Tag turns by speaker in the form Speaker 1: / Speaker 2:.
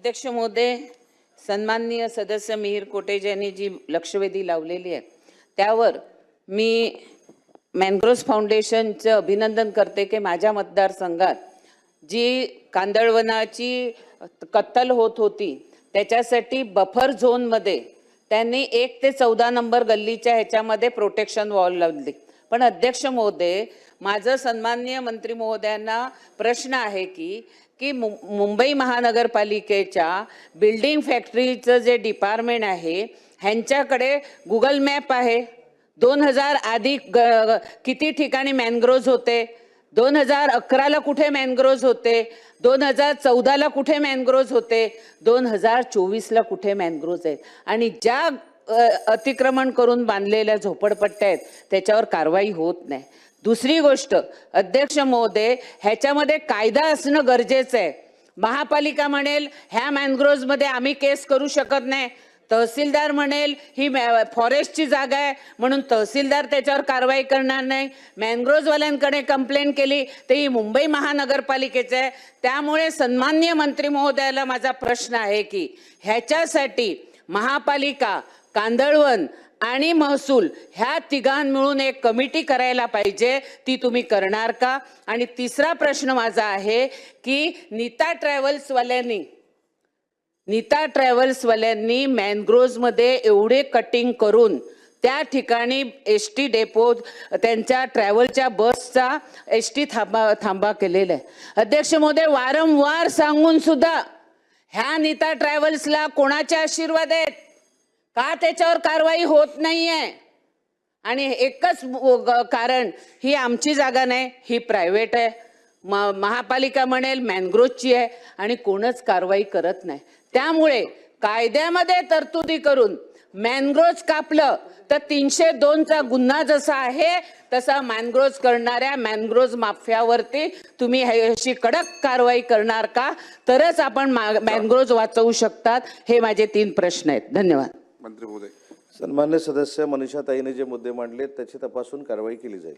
Speaker 1: अध्यक्ष महोदय, सन्माननीय सदस्य मिहिर कोटेज यांनी जी लक्षवेधी लावलेली आहे त्यावर मी मॅनग्रोव्ह फाउंडेशनचं अभिनंदन करते की माझ्या मतदारसंघात जी कांदळवनाची कत्तल होत होती त्याच्यासाठी बफर झोनमध्ये त्यांनी 1 ते 14 नंबर गल्लीच्या ह्याच्यामध्ये प्रोटेक्शन वॉल लावली। पण अध्यक्ष महोदय, माझं सन्माननीय मंत्री महोदयांना प्रश्न आहे की मुंबई महानगरपालिकेच्या बिल्डिंग फॅक्टरीचं जे डिपार्टमेंट आहे ह्यांच्याकडे गुगल मॅप आहे। 2000 आधी किती ठिकाणी मॅनग्रोव्ह होते, 2011 ला कुठे मॅनग्रोव्ह होते, 2014 ला कुठे मॅनग्रोव्ह होते, 2024 ला कुठे मॅनग्रोव्ह आहेत आणि ज्या अतिक्रमण करून बांधलेल्या झोपडपट्ट्या आहेत त्याच्यावर कारवाई होत नाही। दुसरी गोष्ट अध्यक्ष महोदय, ह्याच्यामध्ये कायदा असणं गरजेचं आहे। महापालिका म्हणेल ह्या मॅनग्रोव्ह मध्ये आम्ही केस करू शकत नाही, तहसीलदार म्हणेल ही फॉरेस्टची जागा आहे म्हणून तहसीलदार त्याच्यावर कारवाई करणार नाही, मॅनग्रोव्हवाल्यांकडे कंप्लेंट केली तर ही मुंबई महानगरपालिकेचं आहे। त्यामुळे सन्माननीय मंत्री महोदयाला माझा प्रश्न आहे की ह्याच्यासाठी महापालिका, कांदळवन आणि महसूल ह्या तिघां मिळून एक कमिटी करायला पाहिजे, ती तुम्ही करणार का? आणि तिसरा प्रश्न माझा आहे की नीता ट्रॅव्हल्सवाल्यांनी मॅनग्रोव्हमध्ये एवढे कटिंग करून त्या ठिकाणी एसटी डेपो त्यांच्या ट्रॅव्हलच्या बसचा एसटी थांबा केलेला आहे। अध्यक्ष महोदय, वारंवार सांगून सुद्धा ह्या नीता ट्रॅव्हल्सला कोणाचे आशीर्वाद आहेत का त्याच्यावर कारवाई होत नाहीये? आणि एकच कारण, ही आमची जागा नाही, ही प्रायव्हेट आहे, महापालिका म्हणेल मॅनग्रोव्हची आहे आणि कोणच कारवाई करत नाही। त्यामुळे कायद्यामध्ये तरतुदी करून मॅनग्रोव्ह कापलं तर 302 चा गुन्हा जसा आहे तसा मॅनग्रोव्ह करणाऱ्या मॅनग्रोव्ह माफियावरती तुम्ही अशी कडक कारवाई करणार का? तरच आपण मॅनग्रोव्ह वाचवू शकतात। हे माझे 3 प्रश्न आहेत। धन्यवाद।
Speaker 2: मंत्री महोदय।
Speaker 3: सन्मान्य सदस्य मनीषा ताईने जे मुद्दे मांडले त्याची तपासून कारवाई केली जाईल।